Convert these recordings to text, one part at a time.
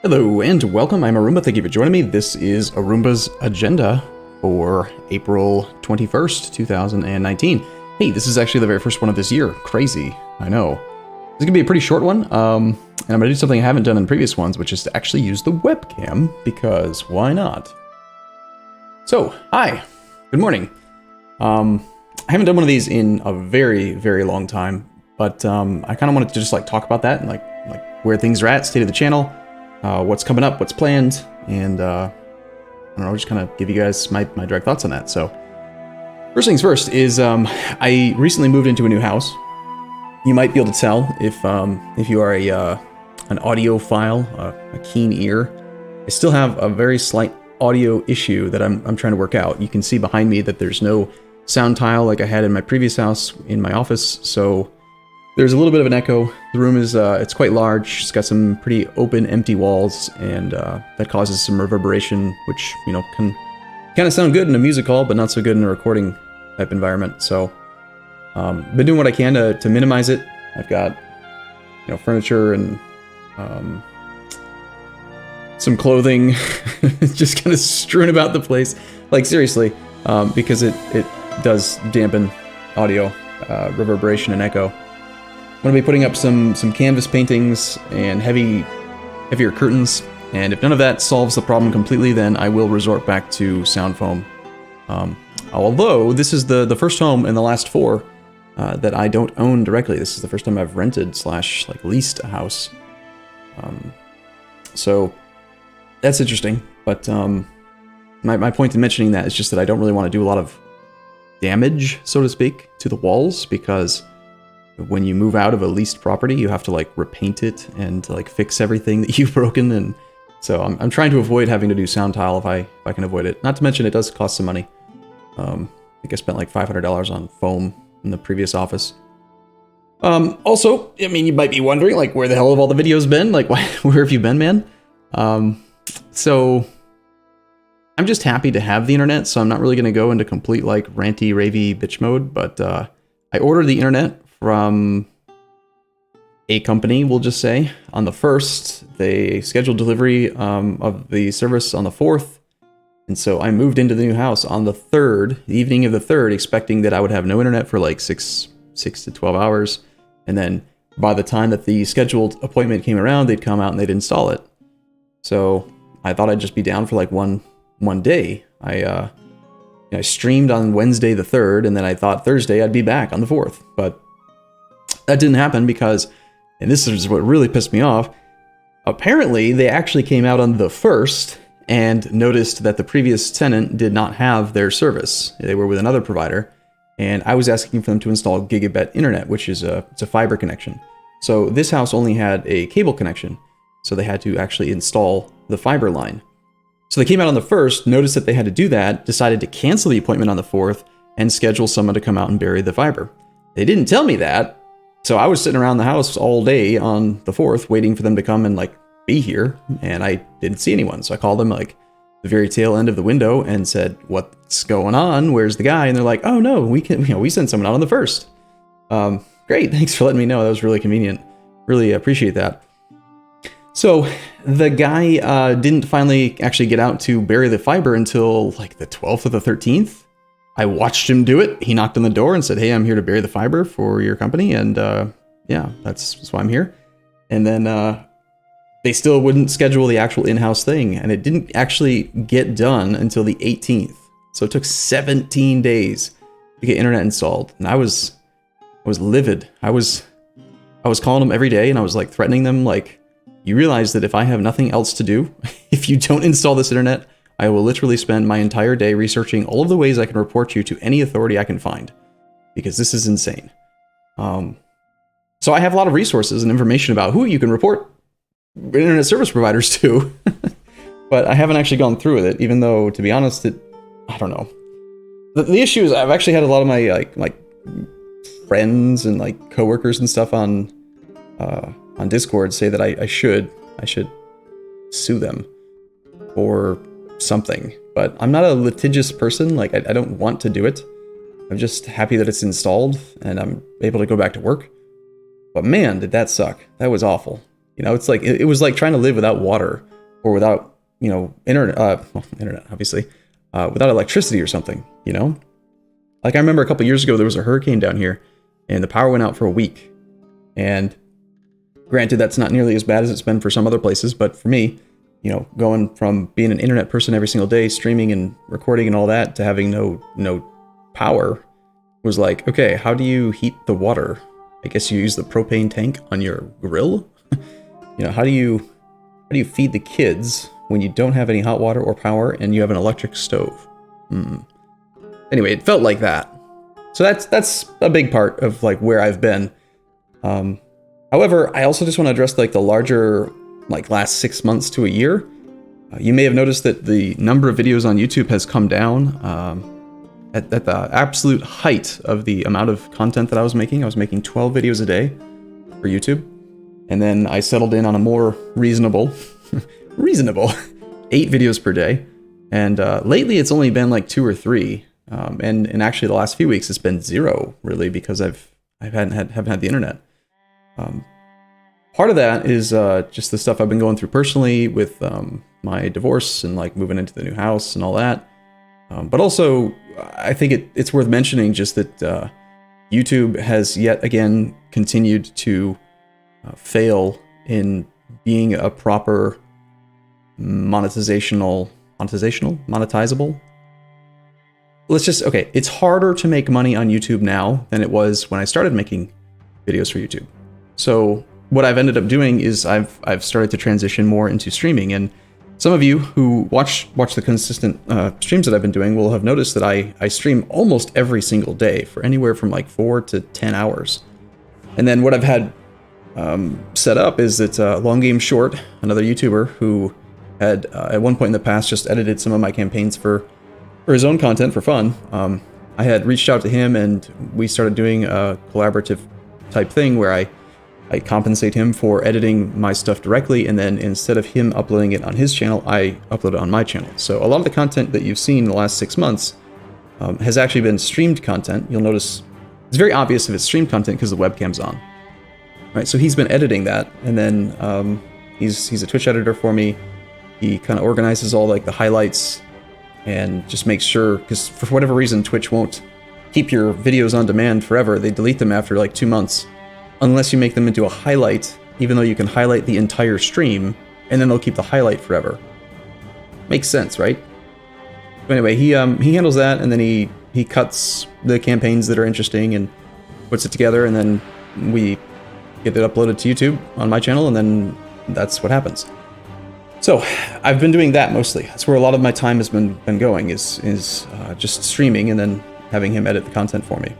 Hello and welcome, I'm Arumba, thank you for joining me. This is Arumba's agenda for April 21st, 2019. Hey, this is actually the very first one of this year. Crazy, I know. This is gonna be a pretty short one, and I'm gonna do something I haven't done in previous ones, which is to actually use the webcam, because why not? So, hi, good morning. I haven't done one of these in a very, very long time, but I kind of wanted to just talk about that and like where things are at, state of the channel, what's coming up, what's planned, and I don't know, just kind of give you guys my direct thoughts on that. So, first things first is I recently moved into a new house. You might be able to tell if you are an audiophile, a keen ear. I still have a very slight audio issue that I'm trying to work out. You can see behind me that there's no sound tile like I had in my previous house in my office, so there's a little bit of an echo. The room is it's quite large. It's got some pretty open, empty walls, and that causes some reverberation, which can kind of sound good in a music hall, but not so good in a recording type environment. So, been doing what I can to minimize it. I've got furniture and some clothing just kind of strewn about the place, like seriously, because it does dampen audio, reverberation, and echo. I'm going to be putting up some canvas paintings and heavier curtains, and if none of that solves the problem completely, then I will resort back to sound foam. Although this is the first home in the last four that I don't own directly. This is the first time I've rented / leased a house. So that's interesting, but my point in mentioning that is just that I don't really want to do a lot of damage, so to speak, to the walls, because when you move out of a leased property, you have to repaint it and fix everything that you've broken, and so I'm trying to avoid having to do sound tile if I can avoid it. Not to mention it does cost some money. I think I spent $500 on foam in the previous office. Also, I mean, you might be wondering where the hell have all the videos been? Where have you been, man? So I'm just happy to have the internet, so I'm not really going to go into complete ranty ravey bitch mode, but I ordered the internet from a company, we'll just say, on the 1st. They scheduled delivery of the service on the 4th, and so I moved into the new house on the 3rd, the evening of the 3rd, expecting that I would have no internet for 6 to 12 hours, and then by the time that the scheduled appointment came around, they'd come out and they'd install it. So I thought I'd just be down for one day. I streamed on Wednesday the 3rd, and then I thought Thursday I'd be back on the 4th, but that didn't happen because, and this is what really pissed me off, apparently they actually came out on the 1st and noticed that the previous tenant did not have their service. They were with another provider, and I was asking for them to install gigabit internet, which is it's a fiber connection. So this house only had a cable connection, so they had to actually install the fiber line. So they came out on the 1st, noticed that they had to do that, decided to cancel the appointment on the 4th, and schedule someone to come out and bury the fiber. They didn't tell me that, so I was sitting around the house all day on the 4th, waiting for them to come and be here, and I didn't see anyone. So I called them the very tail end of the window and said, "What's going on? Where's the guy?" And they're like, "Oh no, we sent someone out on the 1st." Great, thanks for letting me know. That was really convenient. Really appreciate that. So the guy didn't finally actually get out to bury the fiber until the 12th or the 13th. I watched him do it. He knocked on the door and said, "Hey, I'm here to bury the fiber for your company." And yeah, that's why I'm here. And then they still wouldn't schedule the actual in-house thing. And it didn't actually get done until the 18th. So it took 17 days to get internet installed. And I was livid. I was calling them every day, and I was threatening them, you realize that if I have nothing else to do, if you don't install this internet, I will literally spend my entire day researching all of the ways I can report you to any authority I can find, because this is insane. So I have a lot of resources and information about who you can report internet service providers to, but I haven't actually gone through with it, even though, to be honest, I don't know. The issue is I've actually had a lot of my friends and coworkers and stuff on Discord say that I should sue them for something, but I'm not a litigious person. I don't want to do it. I'm just happy that it's installed and I'm able to go back to work. But man, did that suck. That was awful. You know, it's like it was like trying to live without water or without, you know, internet obviously, without electricity or something. You know, like I remember a couple years ago there was a hurricane down here, and the power went out for a week. And granted, that's not nearly as bad as it's been for some other places, but for me, you know, going from being an internet person every single day, streaming and recording and all that, to having no power was like, okay, how do you heat the water? I guess you use the propane tank on your grill. You know, how do you feed the kids when you don't have any hot water or power and you have an electric stove? Anyway, it felt like that. So that's a big part of like where I've been. However, I also just want to address like the larger, like last 6 months to a year. You may have noticed that the number of videos on YouTube has come down. At the absolute height of the amount of content that I was making 12 videos a day for YouTube. And then I settled in on a more reasonable 8 videos per day. And lately it's only been like 2 or 3. And actually the last few weeks it's been 0 really, because I haven't had the internet. Part of that is just the stuff I've been going through personally with my divorce and like moving into the new house and all that. But also I think it's worth mentioning just that YouTube has yet again continued to fail in being a proper monetizable. Okay, it's harder to make money on YouTube now than it was when I started making videos for YouTube. So what I've ended up doing is I've started to transition more into streaming, and some of you who watch the consistent streams that I've been doing will have noticed that I stream almost every single day for anywhere from like 4 to 10 hours. And then what I've had set up is that Long Game Short, another YouTuber who had at one point in the past just edited some of my campaigns for his own content for fun. I had reached out to him and we started doing a collaborative type thing where I compensate him for editing my stuff directly, and then instead of him uploading it on his channel, I upload it on my channel. So a lot of the content that you've seen in the last 6 months has actually been streamed content. You'll notice it's very obvious if it's streamed content because the webcam's on. Right, so he's been editing that, and then he's a Twitch editor for me. He kind of organizes all like the highlights and just makes sure, because for whatever reason Twitch won't keep your videos on demand forever. They delete them after like 2 months. Unless you make them into a highlight, even though you can highlight the entire stream, and then they'll keep the highlight forever. Makes sense, right? But anyway, he handles that, and then he cuts the campaigns that are interesting and puts it together, and then we get it uploaded to YouTube on my channel, and then that's what happens. So I've been doing that mostly. That's where a lot of my time has been going, is just streaming and then having him edit the content for me.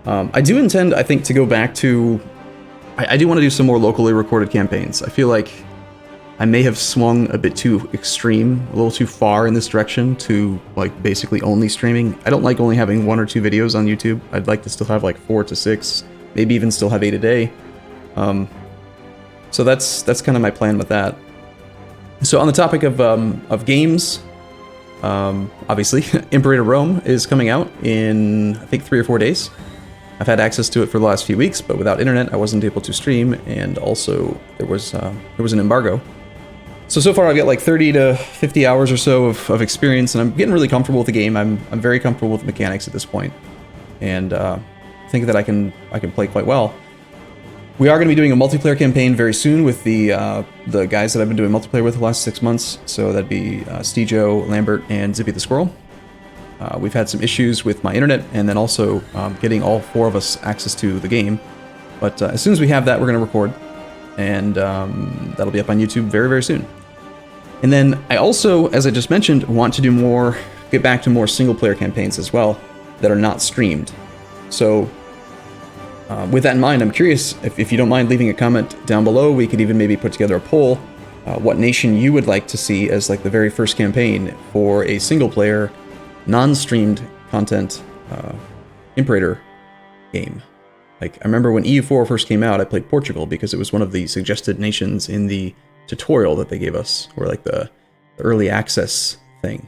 I do intend, I think, to go back to... I do want to do some more locally recorded campaigns. I feel like I may have swung a bit too extreme, a little too far in this direction to, like, basically only streaming. I don't like only having 1 or 2 videos on YouTube. I'd like to still have, like, 4 to 6, maybe even still have 8 a day. So that's kind of my plan with that. So on the topic of games, obviously, Imperator Rome is coming out in, I think, 3 or 4 days. I've had access to it for the last few weeks, but without internet, I wasn't able to stream, and also there was an embargo. So far I've got like 30 to 50 hours or so of experience, and I'm getting really comfortable with the game. I'm very comfortable with the mechanics at this point, and think that I can play quite well. We are going to be doing a multiplayer campaign very soon with the guys that I've been doing multiplayer with the last 6 months. So that'd be Steejo, Lambert, and Zippy the Squirrel. We've had some issues with my internet, and then also getting all 4 of us access to the game. But as soon as we have that, we're going to record, and that'll be up on YouTube very, very soon. And then I also, as I just mentioned, want to get back to more single-player campaigns as well that are not streamed. So with that in mind, I'm curious if you don't mind leaving a comment down below. We could even maybe put together a poll, what nation you would like to see as like the very first campaign for a single-player, non-streamed content Imperator game. Like, I remember when EU4 first came out, I played Portugal because it was one of the suggested nations in the tutorial that they gave us, or like the early access thing.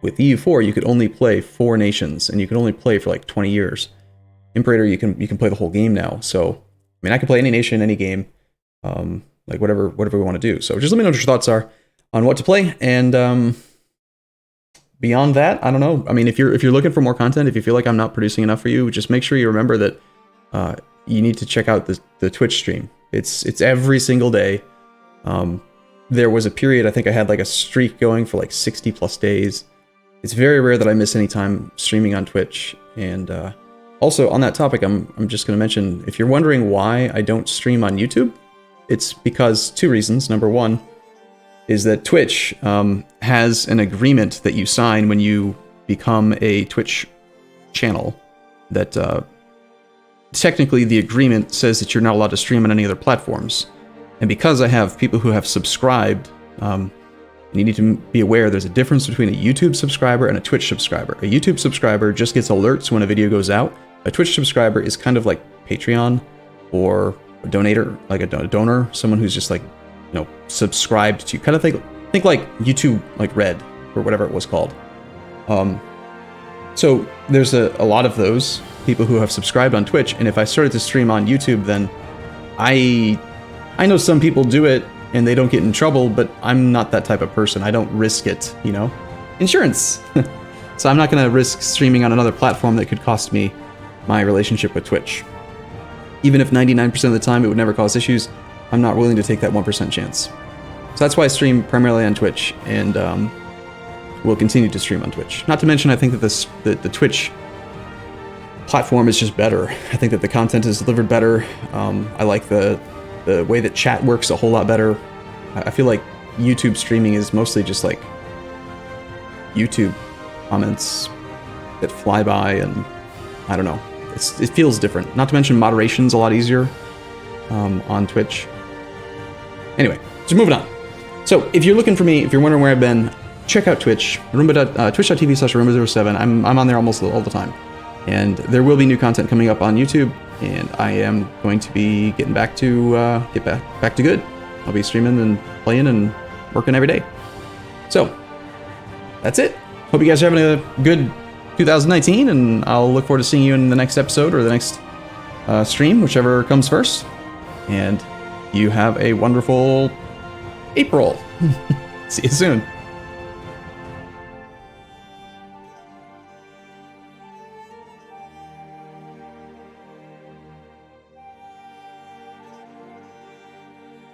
With EU4, you could only play 4 nations, and you could only play for like 20 years. Imperator, you can play the whole game now. So, I mean, I can play any nation, any game. like whatever we want to do. So just let me know what your thoughts are on what to play, and beyond that, I don't know. I mean, if you're looking for more content, if you feel like I'm not producing enough for you, just make sure you remember that you need to check out the Twitch stream. It's every single day. There was a period, I think I had like a streak going for like 60 plus days. It's very rare that I miss any time streaming on Twitch. And also on that topic, I'm just going to mention, if you're wondering why I don't stream on YouTube, it's because two reasons. Number one is that Twitch has an agreement that you sign when you become a Twitch channel that technically the agreement says that you're not allowed to stream on any other platforms. And because I have people who have subscribed, you need to be aware there's a difference between a YouTube subscriber and a Twitch subscriber. A YouTube subscriber just gets alerts when a video goes out. A Twitch subscriber is kind of like Patreon or a donator, like a donor, someone who's just like, subscribed to. Kind of think like YouTube, like Red or whatever it was called. So there's a lot of those people who have subscribed on Twitch, and if I started to stream on YouTube, then I know some people do it and they don't get in trouble, but I'm not that type of person. I don't risk it, Insurance. So I'm not going to risk streaming on another platform that could cost me my relationship with Twitch. Even if 99% of the time it would never cause issues, I'm not willing to take that 1% chance. So that's why I stream primarily on Twitch, and will continue to stream on Twitch. Not to mention, I think that the Twitch platform is just better. I think that the content is delivered better. I like the way that chat works a whole lot better. I feel like YouTube streaming is mostly just like YouTube comments that fly by, and I don't know. It feels different. Not to mention moderation's a lot easier on Twitch. Anyway, just moving on. So if you're looking for me, if you're wondering where I've been, check out Twitch, twitch.tv/Arumba07. I'm on there almost all the time. And there will be new content coming up on YouTube, and I am going to be getting back to back to good. I'll be streaming and playing and working every day. So that's it. Hope you guys are having a good 2019, and I'll look forward to seeing you in the next episode or the next stream, whichever comes first. And you have a wonderful April. See you soon.